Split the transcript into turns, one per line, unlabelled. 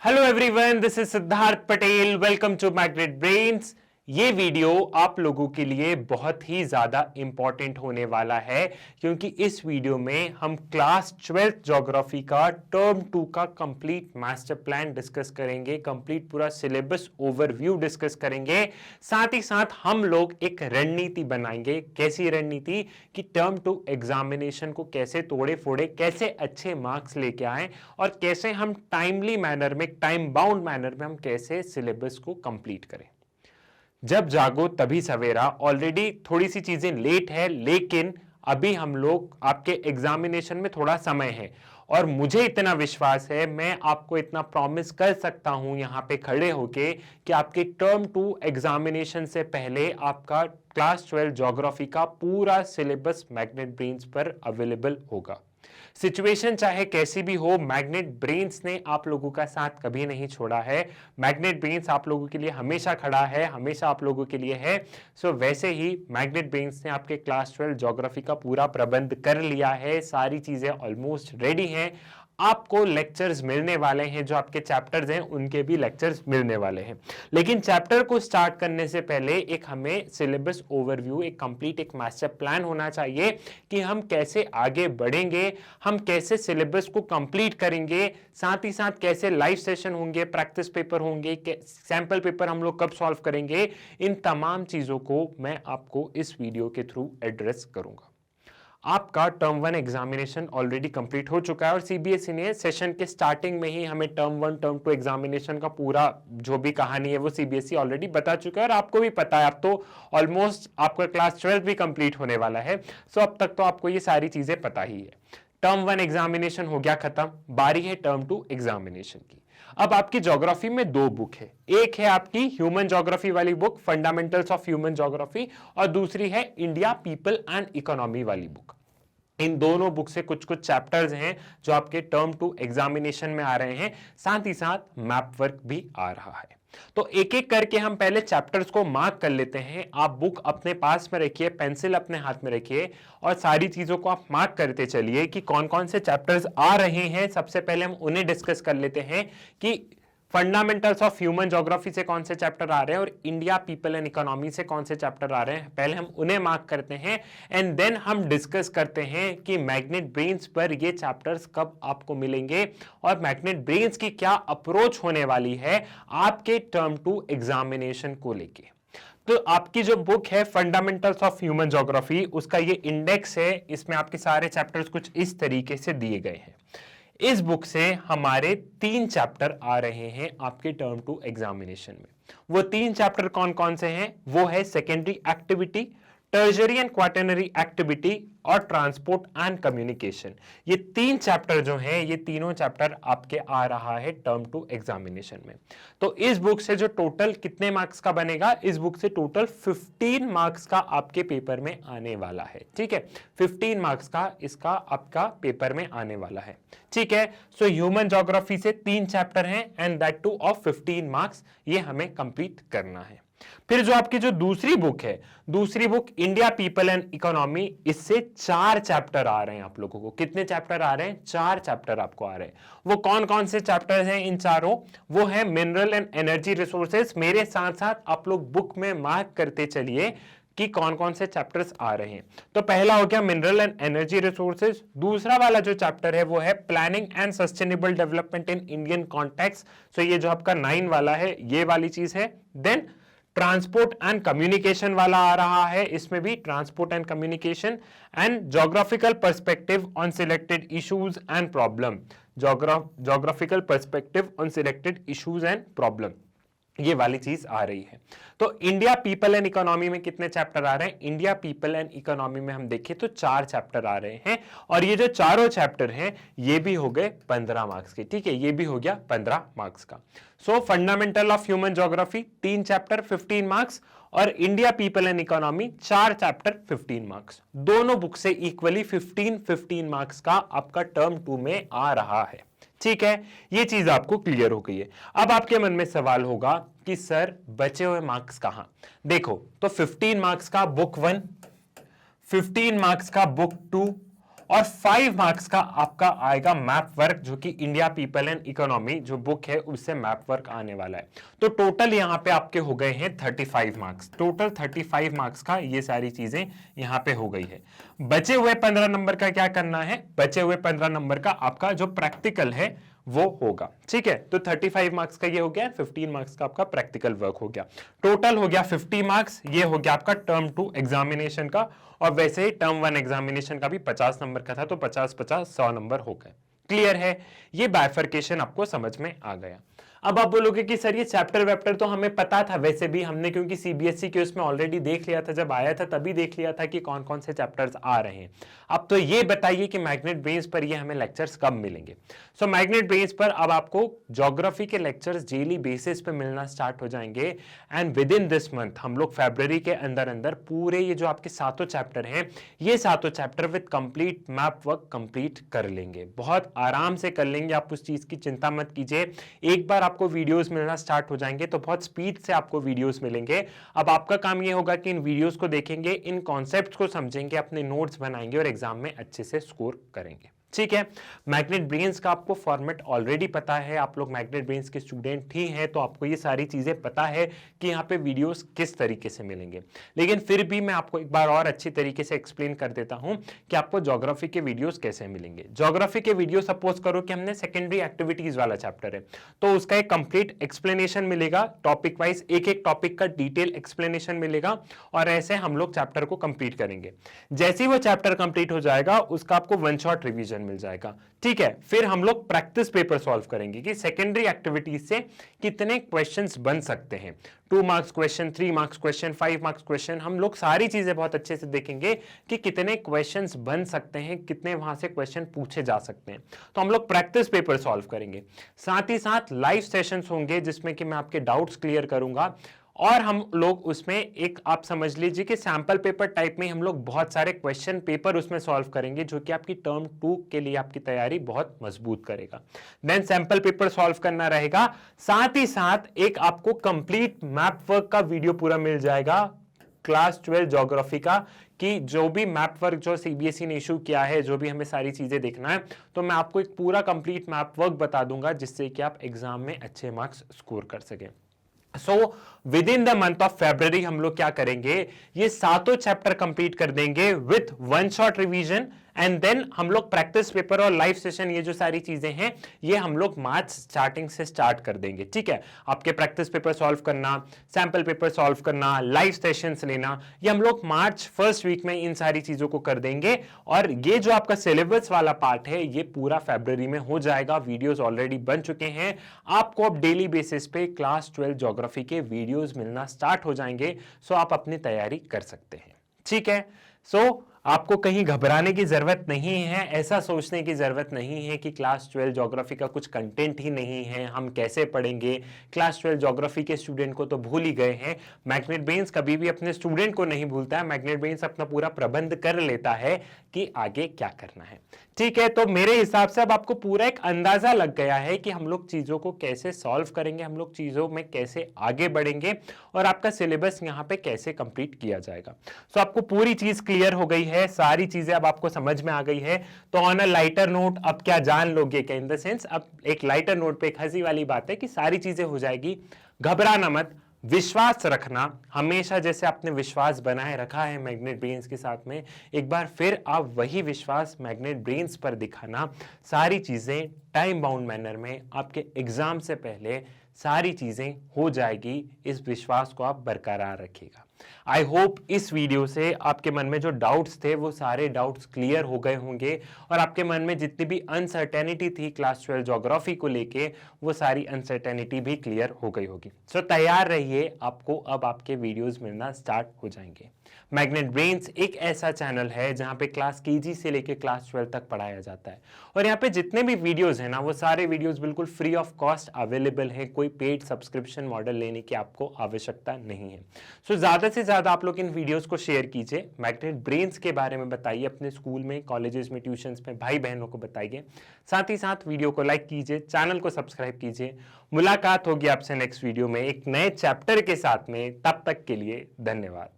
Hello everyone, this is Siddharth Patel. Welcome to Magnet Brains. ये video आप लोगों के लिए बहुत ही ज्यादा इंपॉर्टेंट होने वाला है क्योंकि इस वीडियो में हम क्लास 12th ज्योग्राफी का टर्म 2 का कंप्लीट मास्टर प्लान डिस्कस करेंगे, कंप्लीट पूरा सिलेबस ओवरव्यू डिस्कस करेंगे। साथ ही साथ हम लोग एक रणनीति बनाएंगे। कैसी रणनीति कि टर्म 2 एग्जामिनेशन को कैसे तोड़े फोड़े, कैसे अच्छे मार्क्स लेके आए और कैसे हम टाइमली मैनर में, टाइम बाउंड मैनर में हम कैसे सिलेबस को कंप्लीट करें। जब जागो तभी सवेरा। ऑलरेडी थोड़ी सी चीजें लेट है, लेकिन अभी हम लोग आपके एग्जामिनेशन में थोड़ा समय है और मुझे इतना विश्वास है, मैं आपको इतना प्रॉमिस कर सकता हूं यहां पे खड़े होके कि आपके टर्म 2 एग्जामिनेशन से पहले आपका क्लास 12 ज्योग्राफी का पूरा सिलेबस मैग्नेट ब्रेन्स पर अवेलेबल होगा। सिचुएशन चाहे कैसी भी हो, मैग्नेट ब्रेन्स ने आप लोगों का साथ कभी नहीं छोड़ा है। मैग्नेट ब्रेन्स आप लोगों के लिए हमेशा खड़ा है, हमेशा आप लोगों के लिए है। सो वैसे ही मैग्नेट ब्रेन्स ने आपके क्लास 12 ज्योग्राफी का पूरा प्रबंध कर लिया है। सारी चीजें ऑलमोस्ट रेडी हैं। आपको लेक्चर्स मिलने वाले हैं, जो आपके चैप्टर्स हैं उनके भी लेक्चर्स मिलने वाले हैं। लेकिन चैप्टर को स्टार्ट करने से पहले एक हमें सिलेबस ओवरव्यू, एक कंप्लीट एक मास्टर प्लान होना चाहिए कि हम कैसे आगे बढ़ेंगे, हम कैसे सिलेबस को कंप्लीट करेंगे, साथ ही साथ कैसे लाइव सेशन होंगे, प्रैक्टिस पेपर होंगे, सैंपल पेपर हम लोग कब सॉल्व करेंगे। इन तमाम चीजों को मैं आपको इस वीडियो के थ्रू एड्रेस करूंगा। आपका टर्म 1 एग्जामिनेशन ऑलरेडी कंप्लीट हो चुका है और सीबीएसई ने सेशन के स्टार्टिंग में ही हमें टर्म 1 टर्म 2 एग्जामिनेशन का पूरा जो भी कहानी है वो सीबीएसई ऑलरेडी बता चुका है और आपको भी पता है। अब तो ऑलमोस्ट आपका क्लास 12 भी कंप्लीट होने वाला है। सो अब तक तो आपको ये सारी चीजें पता ही है। टर्म 1 एग्जामिनेशन हो गया खत्म, बारी है टर्म 2 एग्जामिनेशन की। अब आपकी ज्योग्राफी में दो बुक है। एक है आपकी ह्यूमन ज्योग्राफी वाली book, fundamentals of human geography, और दूसरी है इंडिया पीपल एंड इकोनॉमी वाली बुक। इन दोनों बुक से कुछ कुछ चैप्टर्स हैं जो आपके टर्म 2 एग्जामिनेशन में आ रहे हैं। साथ ही साथ मैप वर्क भी आ रहा है। तो एक एक करके हम पहले चैप्टर्स को मार्क कर लेते हैं। आप बुक अपने पास में रखिए, पेंसिल अपने हाथ में रखिए और सारी चीजों को आप मार्क करते चलिए कि कौन कौन से चैप्टर्स आ रहे हैं। सबसे पहले हम उन्हें डिस्कस कर लेते हैं कि फंडामेंटल्स ऑफ ह्यूमन ज्योग्राफी से कौन से चैप्टर आ रहे हैं और इंडिया पीपल एंड इकोनॉमी से कौन से चैप्टर आ रहे हैं। पहले हम उन्हें मार्क करते हैं एंड देन हम डिस्कस करते हैं कि मैग्नेट ब्रेन्स पर ये चैप्टर्स कब आपको मिलेंगे और मैग्नेट ब्रेन्स की क्या अप्रोच होने वाली है आपके टर्म 2 एग्जामिनेशन को लेके। तो आपकी जो बुक है फंडामेंटल्स ऑफ ह्यूमन ज्योग्राफी, उसका ये इंडेक्स है। इसमें आपके सारे चैप्टर्स कुछ इस तरीके से दिए गए हैं। इस बुक से हमारे 3 चैप्टर आ रहे हैं आपके टर्म 2 एग्जामिनेशन में। वो 3 चैप्टर कौन कौन से हैं? वो है secondary activity, tertiary and quaternary activity और ट्रांसपोर्ट एंड कम्युनिकेशन। ये 3 चैप्टर जो हैं, ये तीनों चैप्टर आपके आ रहा है टर्म 2 एग्जामिनेशन में। तो इस बुक से जो टोटल कितने मार्क्स का बनेगा? इस बुक से टोटल 15 मार्क्स का आपके पेपर में आने वाला है। ठीक है, 15 मार्क्स का इसका आपका पेपर में आने वाला है। ठीक है, सो ह्यूमन ज्योग्राफी से 3 चैप्टर हैं and that two of 15 marks, ये हमें कंप्लीट करना है। फिर जो आपकी जो दूसरी बुक है, दूसरी book India people and economy, इससे 4 चैप्टर आ रहे हैं आप लोगों को। कितने चैप्टर आ रहे हैं? 4 चैप्टर आपको आ रहे हैं। वो कौन कौन से चैप्टर्स हैं इन चारों? वो है मिनरल एंड एनर्जी रिसोर्सेज। मेरे साथ साथ आप लोग बुक में मार्क करते चलिए कि कौन कौन से चैप्टर्स आ रहे हैं। तो पहला हो गया मिनरल एंड एनर्जी रिसोर्सेज। दूसरा वाला जो चैप्टर है वो है planning and sustainable development in Indian context. So ये जो आपका 9 वाला है, ये वाली चीज है। देन ट्रांसपोर्ट एंड कम्युनिकेशन वाला आ रहा है, इसमें भी transport and communication and geographical perspective on selected issues and problem. Geographical perspective on selected issues and problem, ये वाली चीज आ रही है। तो इंडिया पीपल एंड इकोनॉमी में कितने चैप्टर आ रहे हैं? इंडिया पीपल एंड इकोनॉमी में हम देखें तो 4 चैप्टर आ रहे हैं और ये जो चारों चैप्टर हैं ये भी हो गए 15 मार्क्स के। ठीक है, ये भी हो गया 15 मार्क्स का। So fundamental of human geography 3 chapter 15 marks और India people and economy 4 chapter 15 marks. दोनों बुक से इक्वली 15 मार्क्स का आपका टर्म 2 में आ रहा है। ठीक है, ये चीज आपको क्लियर हो गई है। अब आपके मन में सवाल होगा कि सर बचे हुए मार्क्स कहां? देखो, तो 15 मार्क्स का बुक 1, 15 मार्क्स का बुक 2 और 5 मार्क्स का आपका आएगा मैप वर्क, जो कि इंडिया पीपल एंड इकोनॉमी जो बुक है उससे मैप वर्क आने वाला है। तो टोटल यहां पे आपके हो गए हैं 35 मार्क्स, टोटल 35 मार्क्स का ये सारी चीजें यहां पे हो गई है। बचे हुए 15 नंबर का क्या करना है, बचे हुए 15 नंबर का आपका जो प्रैक्टिकल है वो होगा, ठीक है। तो 35 मार्क्स का ये हो गया, 15 मार्क्स का आपका प्रैक्टिकल वर्क हो गया, टोटल हो गया 50 मार्क्स। ये हो गया आपका टर्म 2 एग्जामिनेशन का, और वैसे ही टर्म 1 एग्जामिनेशन का भी 50 नंबर का था, तो 50-50 100 नंबर हो गए। क्लियर है, ये बाइफर्केशन आपको समझ में आ गया। अब आप बोलोगे कि सर ये चैप्टर वैप्टर तो हमें पता था वैसे भी, हमने क्योंकि सीबीएसई के उसमें ऑलरेडी देख लिया था, जब आया था तभी देख लिया था कि कौन कौन से चैप्टर्स आ रहे हैं। अब तो ये बताइए कि मैग्नेट ब्रेन्स पर ये हमें लेक्चर्स कब मिलेंगे। सो मैग्नेट ब्रेन्स पर अब आपको ज्योग्राफी के लेक्चर्स डेली बेसिस पे मिलना स्टार्ट हो जाएंगे, and with in this month हम लोग फरवरी के अंदर अंदर पूरे ये जो आपके सातों चैप्टर हैं, ये सातों chapter with complete map work complete कर लेंगे, बहुत आराम से कर लेंगे। आप उस चीज की चिंता मत कीजिए। एक बार आपको वीडियोस मिलना स्टार्ट हो जाएंगे तो बहुत स्पीड से आपको वीडियोस मिलेंगे। अब आपका काम ये होगा कि इन वीडियोस को देखेंगे, इन कॉन्सेप्ट्स को समझेंगे, अपने नोट्स बनाएंगे और एग्जाम में अच्छे से स्कोर करेंगे, ठीक है। मैग्नेट ब्रेन्स का आपको फॉर्मेट ऑलरेडी पता है, आप लोग मैग्नेट ब्रेन्स के स्टूडेंट ही हैं, तो आपको ये सारी चीजें पता है कि यहाँ पे वीडियोस किस तरीके से मिलेंगे। लेकिन फिर भी मैं आपको एक बार और अच्छी तरीके से एक्सप्लेन कर देता हूं कि आपको ज्योग्राफी के वीडियोस कैसे मिलेंगे। ज्योग्राफी के वीडियो सपोज करो कि हमने सेकेंडरी एक्टिविटीज वाला चैप्टर है, तो उसका एक कंप्लीट एक्सप्लेनेशन मिलेगा, टॉपिक वाइज एक एक टॉपिक का डिटेल एक्सप्लेनेशन मिलेगा, और ऐसे हम लोग चैप्टर को कंप्लीट करेंगे। जैसे ही वो चैप्टर कंप्लीट हो जाएगा उसका आपको वन शॉट रिवीजन मिल जाएगा, ठीक है। फिर हम लोग प्रैक्टिस पेपर सॉल्व करेंगे कि सेकेंडरी एक्टिविटीज से कितने क्वेश्चंस बन सकते हैं, 2 marks question, 3 marks question, 5 marks question, हम लोग सारी चीजें बहुत अच्छे से देखेंगे कि कितने क्वेश्चंस बन सकते हैं, कितने वहां से क्वेश्चन पूछे जा सकते हैं। तो हम लोग प्रैक्टिस पेपर सॉल्व करेंगे, साथ ही साथ लाइव सेशंस होंगे जिसमें कि मैं आपके डाउट्स क्लियर करूंगा, और हम लोग उसमें एक आप समझ लीजिए कि सैंपल पेपर टाइप में हम लोग बहुत सारे क्वेश्चन पेपर उसमें सॉल्व करेंगे, जो कि आपकी टर्म 2 के लिए आपकी तैयारी बहुत मजबूत करेगा। देन सैंपल पेपर सॉल्व करना रहेगा, साथ ही साथ एक आपको कंप्लीट मैप वर्क का वीडियो पूरा मिल जाएगा क्लास 12 ज्योग्राफी का, कि जो भी मैप वर्क जो सीबीएसई ने इशू किया है, जो भी हमें सारी चीजें देखना है, तो मैं आपको एक पूरा कंप्लीट मैप वर्क बता दूंगा जिससे कि आप एग्जाम में अच्छे मार्क्स स्कोर कर सकें। So with in the month of February हम लोग क्या करेंगे, ये सातों चैप्टर कंप्लीट कर देंगे with one shot revision, and then हम लोग प्रैक्टिस पेपर और लाइव सेशन, ये जो सारी चीजें हैं ये हम लोग मार्च स्टार्टिंग से स्टार्ट कर देंगे, ठीक है। आपके प्रैक्टिस पेपर सॉल्व करना, सैंपल पेपर सॉल्व करना, लाइव सेशंस लेना, ये हम लोग मार्च फर्स्ट वीक में इन सारी चीजों को कर देंगे, और ये जो आपका सिलेबस वाला पार्ट है ये पूरा फरवरी में हो जाएगा। वीडियोस ऑलरेडी बन चुके हैं, आपको अब डेली बेसिस पे क्लास 12 ज्योग्राफी के वीडियोस मिलना स्टार्ट हो जाएंगे, सो आप अपनी तैयारी कर सकते हैं, ठीक है। सो आपको कहीं घबराने की जरूरत नहीं है, ऐसा सोचने की जरूरत नहीं है कि क्लास 12 ज्योग्राफी का कुछ कंटेंट ही नहीं है, हम कैसे पढ़ेंगे, क्लास 12 ज्योग्राफी के स्टूडेंट को तो भूल ही गए हैं। मैग्नेट ब्रेन्स कभी भी अपने स्टूडेंट को नहीं भूलता है, मैग्नेट ब्रेन्स अपना पूरा प्रबंध कर लेता है कि आगे क्या करना है, ठीक है। तो मेरे हिसाब से अब आपको पूरा एक अंदाजा लग गया है कि हम लोग चीजों को कैसे सॉल्व करेंगे, हम लोग चीजों में कैसे आगे बढ़ेंगे, और आपका सिलेबस यहाँ पे कैसे कंप्लीट किया जाएगा। सो आपको पूरी चीज क्लियर हो गई है, सारी चीजें अब आपको समझ में आ गई है। तो ऑन अ लाइटर नोट अब क्या जान लोगे क्या, इन द सेंस अब एक लाइटर नोट पे एक हंसी वाली बात है कि सारी चीजें हो जाएगी, घबराना मत, विश्वास रखना, हमेशा जैसे आपने विश्वास बनाए रखा है मैग्नेट ब्रेन्स के साथ में, एक बार फिर आप वही विश्वास मैग्नेट ब्रेन्स पर दिखाना। सारी चीजें टाइम बाउंड मैनर में आपके एग्जाम से पहले सारी चीजें हो जाएगी, इस विश्वास को आप बरकरार रखिएगा। आई होप इस वीडियो से आपके मन में जो डाउट्स थे वो सारे डाउट्स क्लियर हो गए होंगे, और आपके मन में जितनी भी अनसर्टेनिटी थी क्लास 12 ज्योग्राफी को लेके वो सारी अनसर्टेनिटी भी क्लियर हो गई होगी। सो तैयार रहिए, आपको अब आपके वीडियोस मिलना स्टार्ट हो जाएंगे। मैग्नेट ब्रेन्स एक ऐसा चैनल है जहां पे क्लास केजी से लेके क्लास 12 तक पढ़ाया जाता है, और यहाँ पे जितने भी वीडियोस हैं ना वो सारे वीडियोस बिल्कुल फ्री ऑफ कॉस्ट अवेलेबल हैं, कोई पेड सब्सक्रिप्शन मॉडल लेने की आपको आवश्यकता नहीं है। सो ज्यादा से ज्यादा आप लोग इन वीडियोस को शेयर कीजिए, मैग्नेट ब्रेन्स के बारे में बताइए, अपने स्कूल में, कॉलेजेस में, ट्यूशंस में भाई बहनों को बताइए, साथ ही साथ वीडियो को लाइक कीजिए, चैनल को सब्सक्राइब कीजिए। मुलाकात होगी आपसे नेक्स्ट वीडियो में एक नए चैप्टर के साथ में, तब तक के लिए धन्यवाद।